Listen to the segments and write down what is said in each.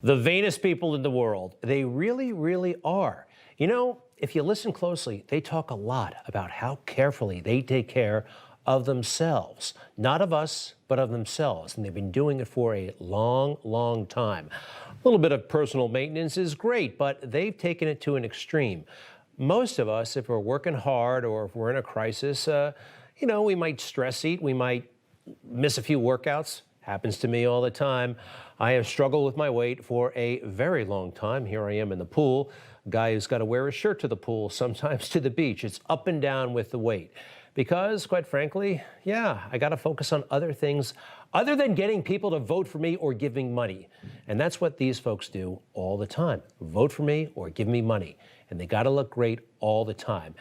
The vainest people in the world. They really, really are. You know, if you listen closely, they talk a lot about how carefully they take care of themselves. Not of us, but of themselves. And they've been doing it for a long, long time. A little bit of personal maintenance is great, but they've taken it to an extreme. Most of us, if we're working hard or if we're in a crisis, we might stress eat, we might miss a few workouts. Happens to me all the time. I have struggled with my weight for a very long time. Here I am in the pool, a guy who's got to wear a shirt to the pool, sometimes to the beach. It's up and down with the weight. Because, quite frankly, I got to focus on other things other than getting people to vote for me or give me money. And that's what these folks do all the time. Vote for me or give me money. And they got to look great all the time.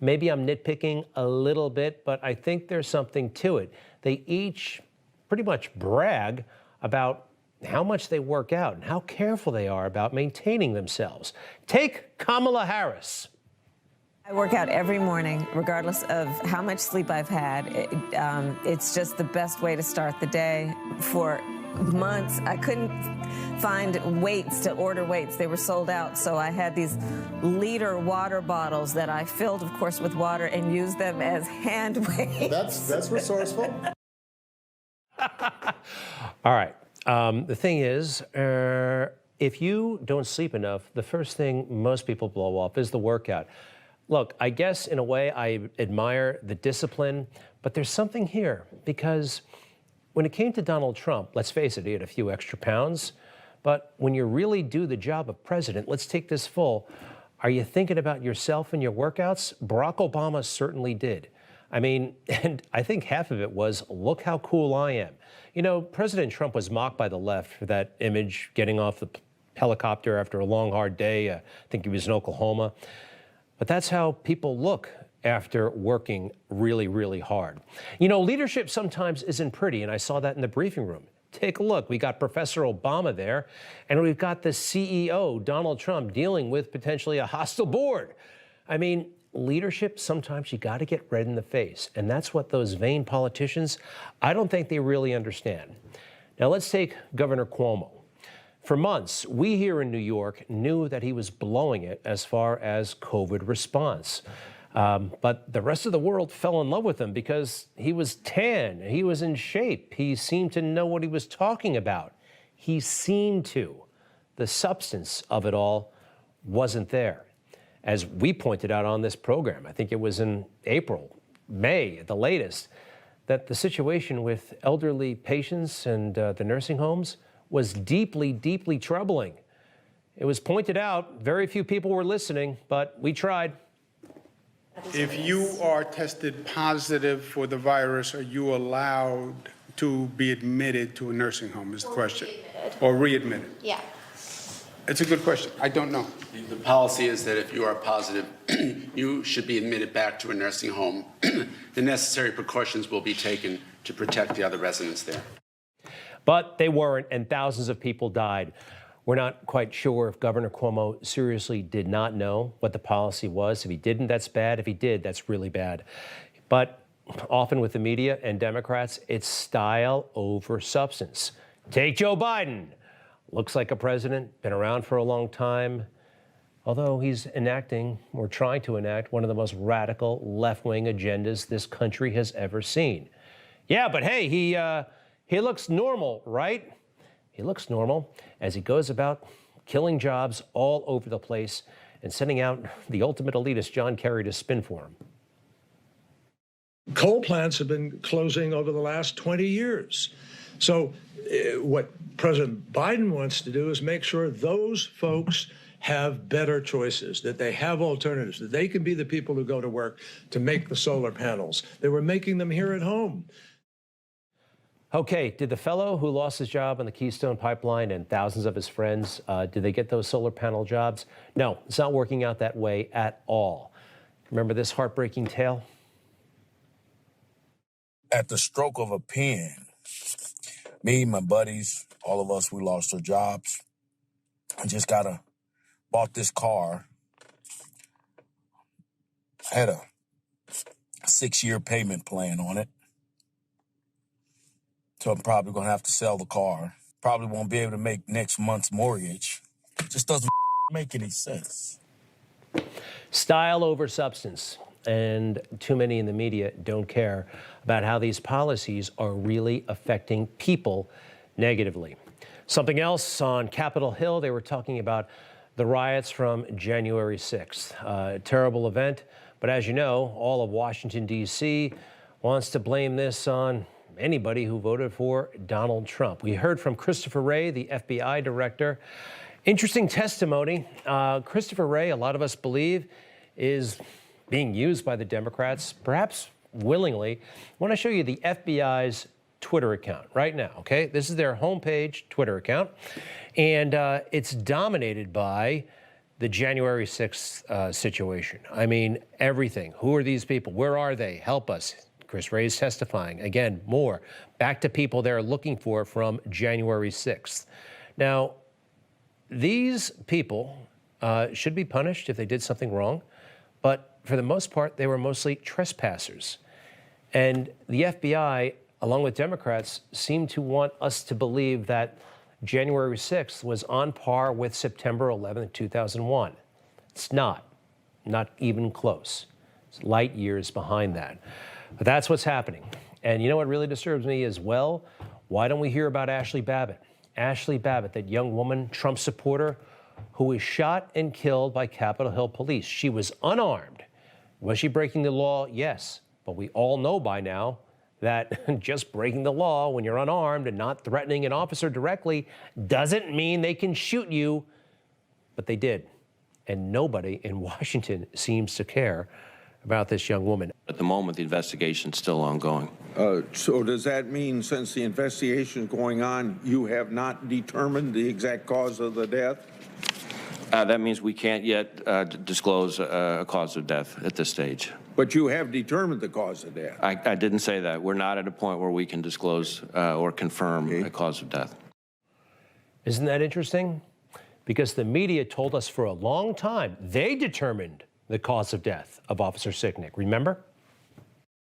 Maybe I'm nitpicking a little bit, but I think there's something to it. They each pretty much brag about how much they work out and how careful they are about maintaining themselves. Take Kamala Harris. I work out every morning, regardless of how much sleep I've had. It's just the best way to start the day. For months, I couldn't find weights to order weights. They were sold out, so I had these liter water bottles that I filled, of course, with water and used them as hand weights. That's resourceful. All right. The thing is, if you don't sleep enough, the first thing most people blow off is the workout. Look, I guess in a way I admire the discipline, but there's something here because when it came to Donald Trump, let's face it, he had a few extra pounds, but when you really do the job of president, let's take this full. Are you thinking about yourself and your workouts? Barack Obama certainly did. I mean, and I think half of it was, look how cool I am. You know, President Trump was mocked by the left for that image, getting off the helicopter after a long, hard day. I think he was in Oklahoma. But that's how people look after working really, really hard. You know, leadership sometimes isn't pretty, and I saw that in the briefing room. Take a look. We got Professor Obama there, and we've got the CEO, Donald Trump, dealing with potentially a hostile board. I mean, leadership, sometimes you got to get red in the face. And that's what those vain politicians, I don't think they really understand. Now, let's take Governor Cuomo. For months, we here in New York knew that he was blowing it as far as COVID response. But the rest of the world fell in love with him because he was tan, he was in shape, he seemed to know what he was talking about. He seemed to. The substance of it all wasn't there. As we pointed out on this program, I think it was in April, May at the latest, that the situation with elderly patients and the nursing homes was deeply, deeply troubling. It was pointed out, very few people were listening, but we tried. If you are tested positive for the virus, are you allowed to be admitted to a nursing home is the question. Or readmitted? Yeah. It's a good question. I don't know. The policy is that if you are positive, you should be admitted back to a nursing home. The necessary precautions will be taken to protect the other residents there. But they weren't, and thousands of people died. We're not quite sure if Governor Cuomo seriously did not know what the policy was. If he didn't, that's bad. If he did, that's really bad. But often with the media and Democrats, it's style over substance. Take Joe Biden. Looks like a president, been around for a long time, although he's enacting or trying to enact one of the most radical left-wing agendas this country has ever seen. Yeah, but hey, he looks normal, right? He looks normal as he goes about killing jobs all over the place and sending out the ultimate elitist, John Kerry, to spin for him. Coal plants have been closing over the last 20 years. So what President Biden wants to do is make sure those folks have better choices, that they have alternatives, that they can be the people who go to work to make the solar panels. They were making them here at home. Okay, did the fellow who lost his job on the Keystone Pipeline and thousands of his friends, did they get those solar panel jobs? No, it's not working out that way at all. Remember this heartbreaking tale? At the stroke of a pen, me, my buddies, all of us, we lost our jobs. I just bought this car. I had a 6-year payment plan on it. So I'm probably going to have to sell the car. probably won't be able to make next month's mortgage. It just doesn't make any sense. Style over substance. And too many in the media don't care about how these policies are really affecting people negatively. Something else on Capitol Hill, they were talking about the riots from January 6th. A terrible event, but as you know, all of Washington, D.C. wants to blame this on anybody who voted for Donald Trump. We heard from Christopher Wray, the FBI director. Interesting testimony. Christopher Wray, a lot of us believe, is being used by the Democrats, perhaps willingly. I want to show you the FBI's Twitter account right now, okay? This is their homepage Twitter account, and it's dominated by the January 6th situation. I mean, everything. Who are these people? Where are they? Help us. Chris Wray is testifying. Again, more. Back to people they're looking for from January 6th. Now, these people should be punished if they did something wrong, but for the most part, they were mostly trespassers. And the FBI, along with Democrats, seem to want us to believe that January 6th was on par with September 11th, 2001. It's not even close. It's light years behind that. But that's what's happening. And you know what really disturbs me as well? Why don't we hear about Ashley Babbitt? Ashley Babbitt, that young woman, Trump supporter, who was shot and killed by Capitol Hill police. She was unarmed. Was she breaking the law? Yes. But we all know by now that just breaking the law when you're unarmed and not threatening an officer directly doesn't mean they can shoot you. But they did. And nobody in Washington seems to care about this young woman. At the moment, the investigation's still ongoing. So does that mean, since the investigation is going on, you have not determined the exact cause of the death? That means we can't yet disclose a cause of death at this stage. But you have determined the cause of death. I didn't say that. We're not at a point where we can disclose or confirm a cause of death. Isn't that interesting? Because the media told us for a long time they determined the cause of death of Officer Sicknick. Remember?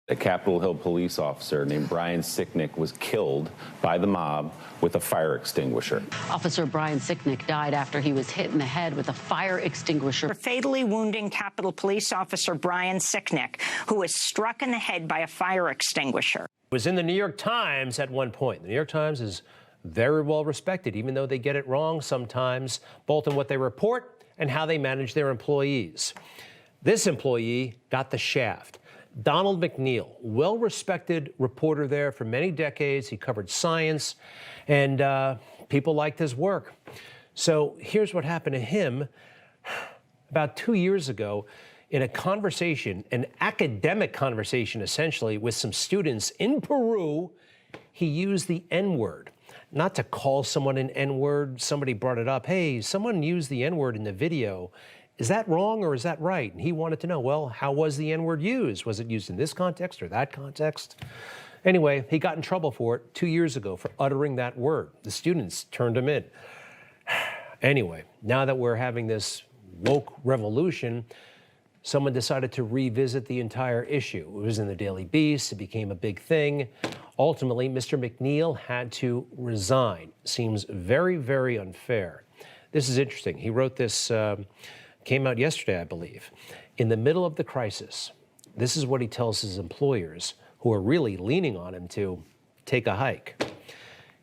A Capitol Hill police officer named Brian Sicknick was killed by the mob with a fire extinguisher. Officer Brian Sicknick died after he was hit in the head with a fire extinguisher. Fatally wounding Capitol Police Officer Brian Sicknick, who was struck in the head by a fire extinguisher. It was in the New York Times at one point. The New York Times is very well respected, even though they get it wrong sometimes, both in what they report and how they manage their employees. This employee got the shaft. Donald McNeil, well-respected reporter there for many decades. He covered science, and people liked his work. So here's what happened to him about 2 years ago in a conversation, an academic conversation, essentially, with some students in Peru. He used the N-word. Not to call someone an N-word. Somebody brought it up. Hey, someone used the N-word in the video. Is that wrong or is that right? And he wanted to know, well, how was the N-word used? Was it used in this context or that context? Anyway, he got in trouble for it 2 years ago for uttering that word. The students turned him in. Anyway, now that we're having this woke revolution, someone decided to revisit the entire issue. It was in the Daily Beast. It became a big thing. Ultimately, Mr. McNeil had to resign. Seems very, very unfair. This is interesting. He wrote this, came out yesterday, I believe. In the middle of the crisis, this is what he tells his employers, who are really leaning on him to take a hike.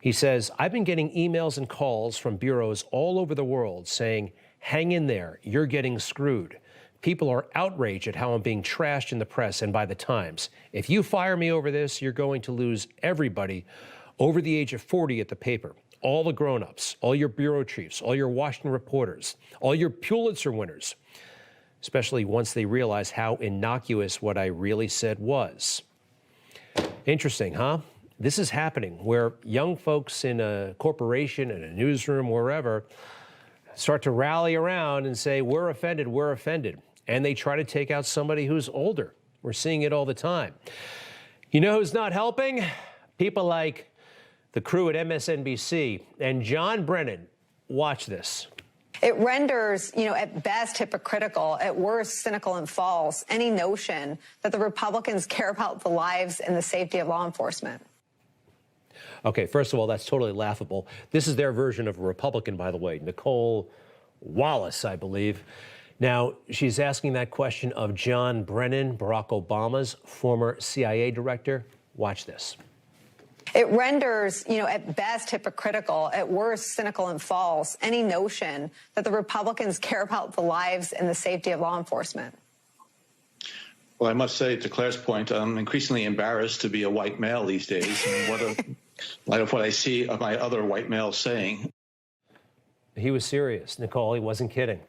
He says, I've been getting emails and calls from bureaus all over the world saying, hang in there, you're getting screwed. People are outraged at how I'm being trashed in the press and by the Times. If you fire me over this, you're going to lose everybody over the age of 40 at the paper. All the grown-ups, all your bureau chiefs, all your Washington reporters, all your Pulitzer winners, especially once they realize how innocuous what I really said was. Interesting, huh? This is happening where young folks in a corporation, in a newsroom, wherever, start to rally around and say, we're offended, we're offended. And they try to take out somebody who's older. We're seeing it all the time. You know who's not helping? People like the crew at MSNBC and John Brennan. Watch this. It renders, at best hypocritical, at worst cynical and false, any notion that the Republicans care about the lives and the safety of law enforcement. Okay, first of all, that's totally laughable. This is their version of a Republican, by the way, Nicole Wallace, I believe. Now, she's asking that question of John Brennan, Barack Obama's former CIA director. Watch this. It renders, at best hypocritical, at worst cynical and false, any notion that the Republicans care about the lives and the safety of law enforcement. Well, I must say, to Claire's point, I'm increasingly embarrassed to be a white male these days. In light of what I see of my other white males saying. He was serious, Nicole. He wasn't kidding.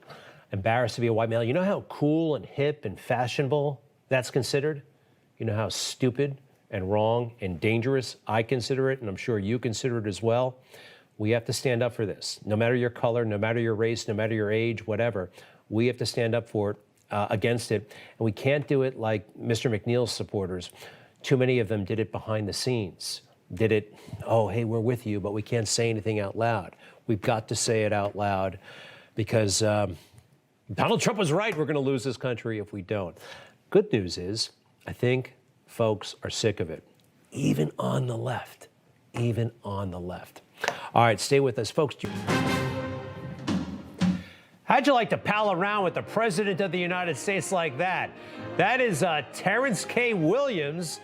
Embarrassed to be a white male. You know how cool and hip and fashionable that's considered? You know how stupid and wrong and dangerous I consider it, and I'm sure you consider it as well. We have to stand up for this. No matter your color, no matter your race, no matter your age, whatever, we have to stand up for it, against it. And we can't do it like Mr. McNeil's supporters. Too many of them did it behind the scenes. Did it, oh, hey, we're with you, but we can't say anything out loud. We've got to say it out loud because Donald Trump was right. We're going to lose this country if we don't. Good news is, I think folks are sick of it, even on the left, even on the left. All right, stay with us, folks. How'd you like to pal around with the President of the United States like that? That is Terrence K. Williams,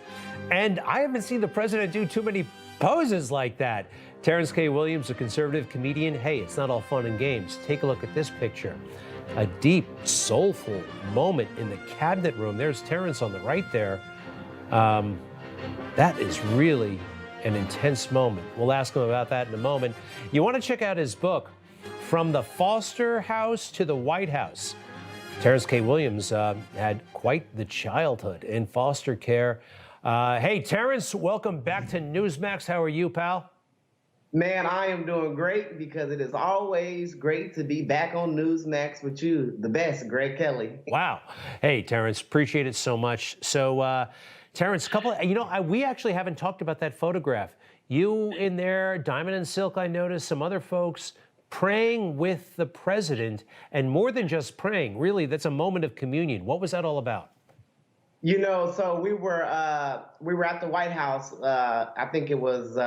and I haven't seen the President do too many poses like that. Terrence K. Williams, a conservative comedian. Hey, it's not all fun and games. Take a look at this picture. A deep, soulful moment in the cabinet room. There's Terrence on the right there. That is really an intense moment. We'll ask him about that in a moment. You want to check out his book, From the Foster House to the White House. Terrence K. Williams had quite the childhood in foster care. Hey, Terrence, welcome back to Newsmax. How are you, pal? Man, I am doing great because it is always great to be back on Newsmax with you, the best, Greg Kelly. Wow. Hey, Terrence, appreciate it so much. So, Terrence, we actually haven't talked about that photograph. You in there, Diamond and Silk, I noticed, some other folks praying with the president, and more than just praying, really, that's a moment of communion. What was that all about? So we were at the White House. I think it was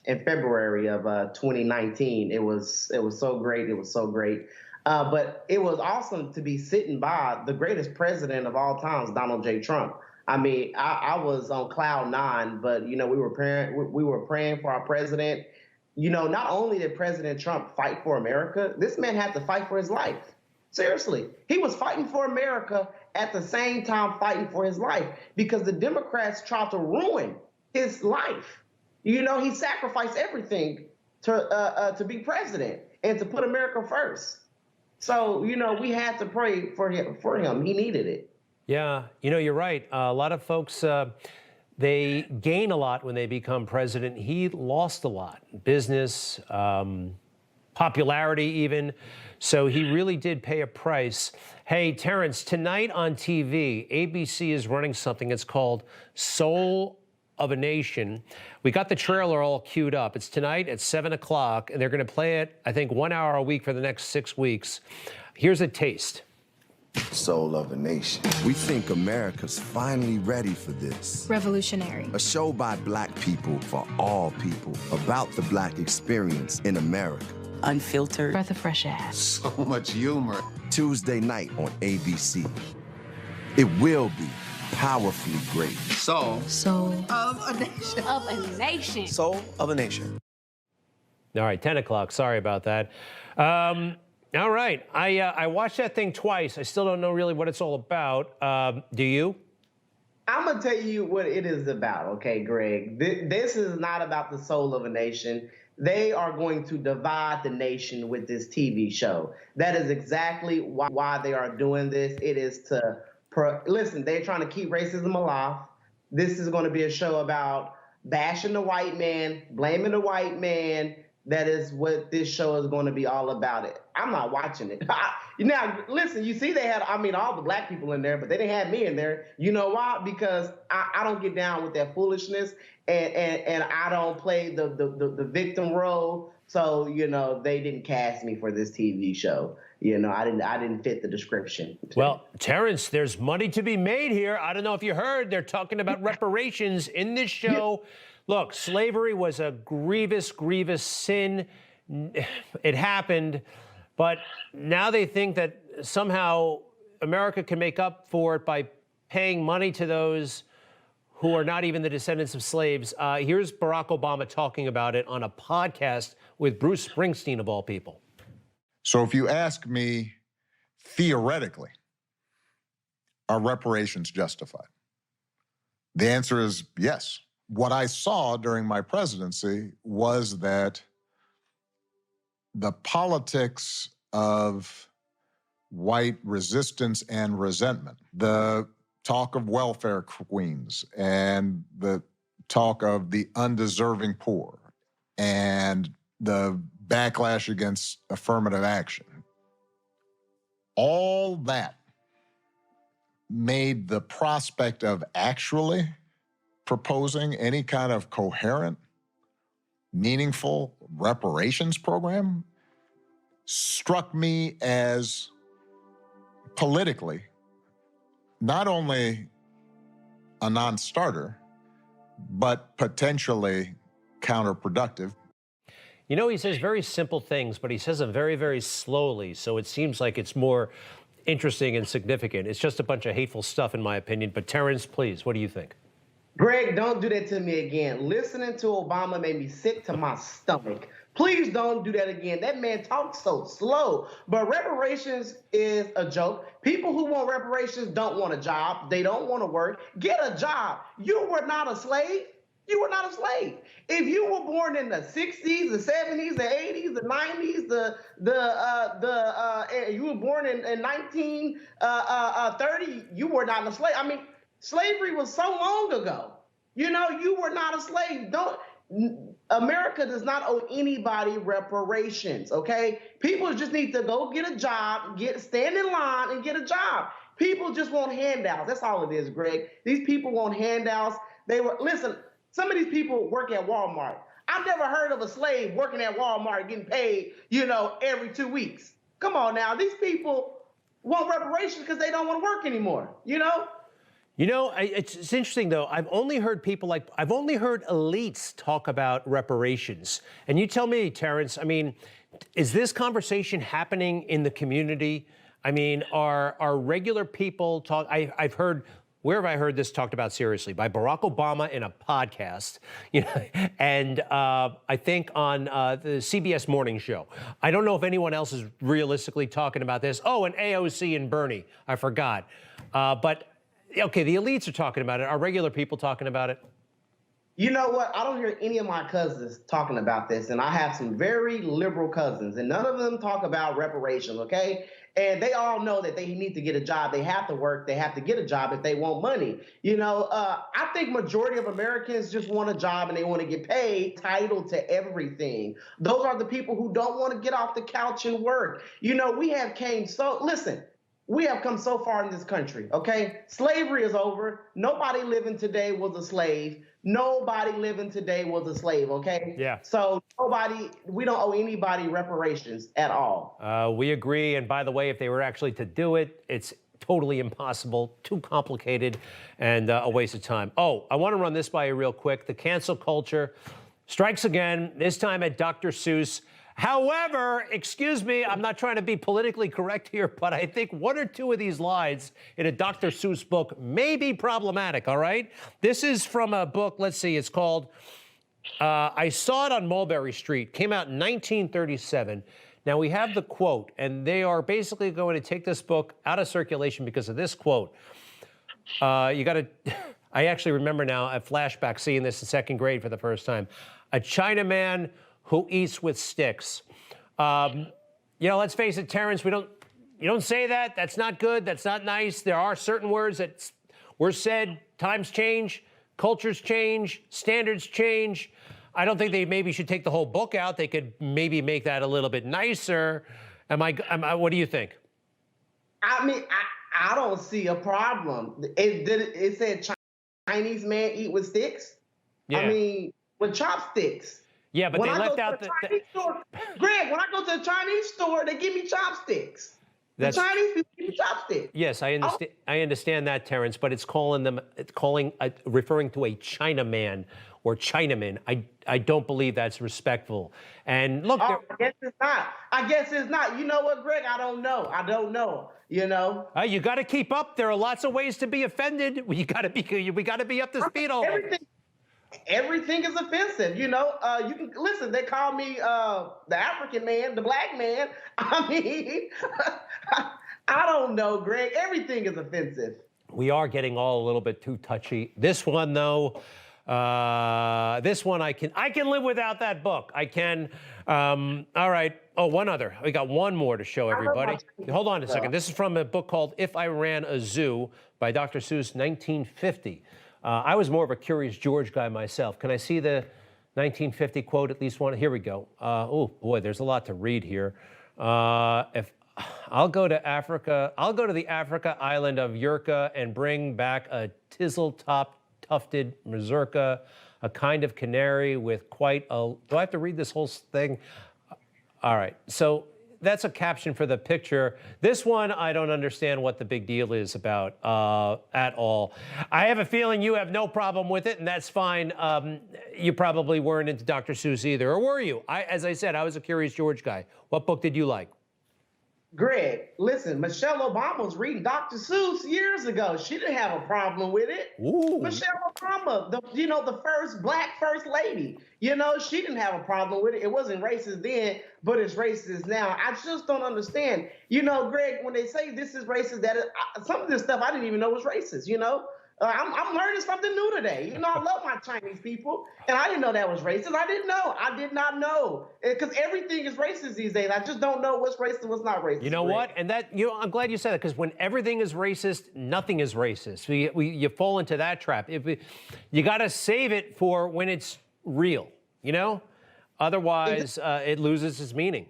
in February of 2019. It was so great. It was so great. But it was awesome to be sitting by the greatest president of all times, Donald J. Trump. I mean, I was on cloud nine, but we were praying for our president. Not only did President Trump fight for America, this man had to fight for his life. Seriously, he was fighting for America at the same time fighting for his life because the Democrats tried to ruin his life. He sacrificed everything to be president and to put America first. So, we had to pray for him. He needed it. Yeah, you're right. A lot of folks, they gain a lot when they become president. He lost a lot, business, popularity even. So he really did pay a price. Hey, Terrence, tonight on TV, ABC is running something. It's called Soul of a Nation. We got the trailer all queued up. It's tonight at 7 o'clock, and they're going to play it, I think, 1 hour a week for the next 6 weeks. Here's a taste. Soul of a Nation. We think America's finally ready for this. Revolutionary. A show by Black people for all people about the Black experience in America. Unfiltered. Breath of fresh air. So much humor. Tuesday night on ABC. It will be powerfully great. Soul of a nation. Of a nation. Soul of a Nation. All right, 10 o'clock. Sorry about that. All right. I watched that thing twice. I still don't know really what it's all about. Do you? I'm going to tell you what it is about, okay, Greg? This is not about the soul of a nation. They are going to divide the nation with this TV show. That is exactly why they are doing this. It is to, listen, they're trying to keep racism alive. This is going to be a show about bashing the white man, blaming the white man. That is what this show is going to be all about. It. I'm not watching it. Now, listen, you see they had, all the Black people in there, but they didn't have me in there. You know why? Because I don't get down with that foolishness, and I don't play the victim role. So, they didn't cast me for this TV show. I didn't fit the description. Well, Terrence, there's money to be made here. I don't know if you heard, they're talking about reparations in this show. Look, slavery was a grievous, grievous sin. It happened, but now they think that somehow America can make up for it by paying money to those who are not even the descendants of slaves. Here's Barack Obama talking about it on a podcast with Bruce Springsteen, of all people. So if you ask me, theoretically, are reparations justified? The answer is yes. What I saw during my presidency was that the politics of white resistance and resentment, the talk of welfare queens and the talk of the undeserving poor and the backlash against affirmative action, all that made the prospect of actually proposing any kind of coherent, meaningful reparations program struck me as politically not only a non-starter, but potentially counterproductive. You know, he says very simple things, but he says them very, very slowly, so it seems like it's more interesting and significant. It's just a bunch of hateful stuff, in my opinion. But Terrence, please, what do you think? Greg, don't do that to me again. Listening to Obama made me sick to my stomach. Please don't do that again. That man talks so slow. But reparations is a joke. People who want reparations don't want a job. They don't want to work. Get a job. You were not a slave. You were not a slave. If you were born in the 60s, the 70s, the 80s, the 90s, you were born in 1930, you were not a slave. I mean, slavery was so long ago. You know, you were not a slave. America does not owe anybody reparations, okay? People just need to go get a job, stand in line and get a job. People just want handouts. That's all it is, Greg. These people want handouts. Listen, some of these people work at Walmart. I've never heard of a slave working at Walmart getting paid, every 2 weeks. Come on now. These people want reparations because they don't want to work anymore, It's interesting, though. I've only heard elites talk about reparations. And you tell me, Terrence, I mean, is this conversation happening in the community? I mean, are regular people talk? I've heard, where have I heard this talked about seriously? By Barack Obama in a podcast, and I think on the CBS Morning Show. I don't know if anyone else is realistically talking about this. Oh, and AOC and Bernie, I forgot. But okay, the elites are talking about it. Are regular people talking about it? You know what? I don't hear any of my cousins talking about this, and I have some very liberal cousins, and none of them talk about reparations, okay? And they all know that they need to get a job. They have to work. They have to get a job if they want money. I think majority of Americans just want a job and they want to get paid, entitled to everything. Those are the people who don't want to get off the couch and work. We have come so far in this country, okay? Slavery is over. Nobody living today was a slave. Nobody living today was a slave, okay? Yeah. So we don't owe anybody reparations at all. We agree. And by the way, if they were actually to do it, it's totally impossible, too complicated, and a waste of time. Oh, I want to run this by you real quick. The cancel culture strikes again, this time at Dr. Seuss. However, excuse me, I'm not trying to be politically correct here, but I think one or two of these lines in a Dr. Seuss book may be problematic, all right? This is from a book, let's see, it's called I Saw It on Mulberry Street, came out in 1937. Now, we have the quote, and they are basically going to take this book out of circulation because of this quote. I actually remember now a flashback seeing this in second grade for the first time. A Chinaman who eats with sticks. Let's face it, Terrence, you don't say that. That's not good. That's not nice. There are certain words that were said. Times change, cultures change, standards change. I don't think they maybe should take the whole book out. They could maybe make that a little bit nicer. What do you think? I mean, I don't see a problem. It said Chinese man eat with sticks? Yeah. I mean, with chopsticks. Yeah, but they left out Greg, when I go to the Chinese store, they give me chopsticks. That's, the Chinese people eat the chopstick. yes, I understand. I understand that, Terrence, but it's referring to a Chinaman or Chinaman. I don't believe that's respectful. And look, I guess it's not. I guess it's not. You know what, Greg? I don't know. You know. You got to keep up. There are lots of ways to be offended. We got to be up to speed all. Everything is offensive. You know. You can listen. They call me the African man, the black man. I mean, I don't know, Greg. Everything is offensive. We are getting all a little bit too touchy. This one, though. This one I can live without that book. I can. All right. Oh, one other. We got one more to show everybody. Hold on a second. This is from a book called If I Ran a Zoo by Dr. Seuss, 1950. I was more of a Curious George guy myself. Can I see the 1950 quote, at least one? Here we go. Oh boy, there's a lot to read here. If I'll go to Africa, I'll go to the Africa island of Yurka and bring back a tizzle-topped tufted mazurka, a kind of canary with quite a... Do I have to read this whole thing? All right, so that's a caption for the picture. This one, I don't understand what the big deal is about at all. I have a feeling you have no problem with it, and that's fine. You probably weren't into Dr. Seuss either, or were you? As I said, I was a Curious George guy. What book did you like? Greg, listen, Michelle Obama was reading Dr. Seuss years ago. She didn't have a problem with it. Ooh. Michelle Obama, the first black first lady, she didn't have a problem with it. It wasn't racist then, but it's racist now. I just don't understand. Greg, when they say this is racist, some of this stuff I didn't even know was racist, I'm learning something new today. I love my Chinese people, and I didn't know that was racist. I did not know. Because everything is racist these days. I just don't know what's racist and what's not racist. You know what? And I'm glad you said that, because when everything is racist, nothing is racist. You fall into that trap. You got to save it for when it's real, Otherwise, it loses its meaning.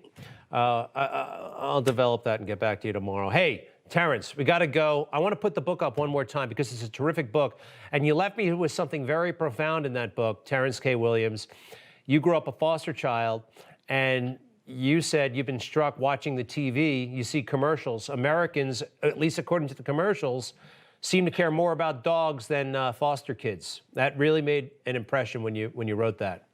I'll develop that and get back to you tomorrow. Hey, Terrence, we got to go. I want to put the book up one more time because it's a terrific book. And you left me with something very profound in that book, Terrence K. Williams. You grew up a foster child, and you said you've been struck watching the TV. You see commercials. Americans, at least according to the commercials, seem to care more about dogs than foster kids. That really made an impression when you wrote that.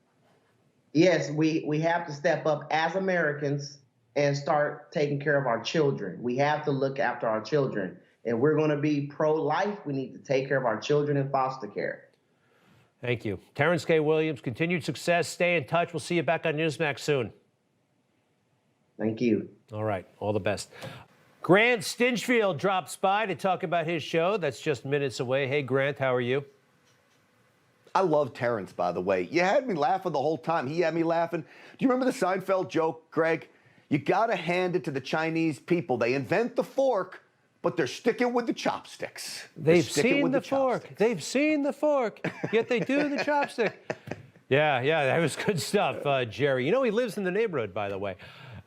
Yes, we have to step up as Americans and start taking care of our children. We have to look after our children. And we're going to be pro-life. We need to take care of our children in foster care. Thank you. Terrence K. Williams, continued success. Stay in touch. We'll see you back on Newsmax soon. Thank you. All right. All the best. Grant Stinchfield drops by to talk about his show. That's just minutes away. Hey, Grant, how are you? I love Terrence, by the way. You had me laughing the whole time. He had me laughing. Do you remember the Seinfeld joke, Greg? You got to hand it to the Chinese people. They invent the fork, but they're sticking with the chopsticks. They've seen the fork. They've seen the fork, yet they do the chopstick. Yeah, that was good stuff, Jerry. He lives in the neighborhood, by the way.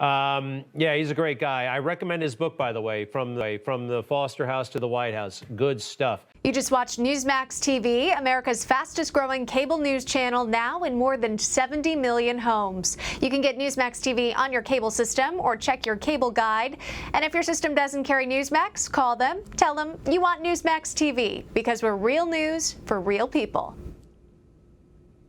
Yeah, he's a great guy. I recommend his book, by the way, From the Foster House to the White House. Good stuff. You just watched Newsmax TV, America's fastest growing cable news channel, now in more than 70 million homes. You can get Newsmax TV on your cable system or check your cable guide. And if your system doesn't carry Newsmax, call them, tell them you want Newsmax TV, because we're real news for real people.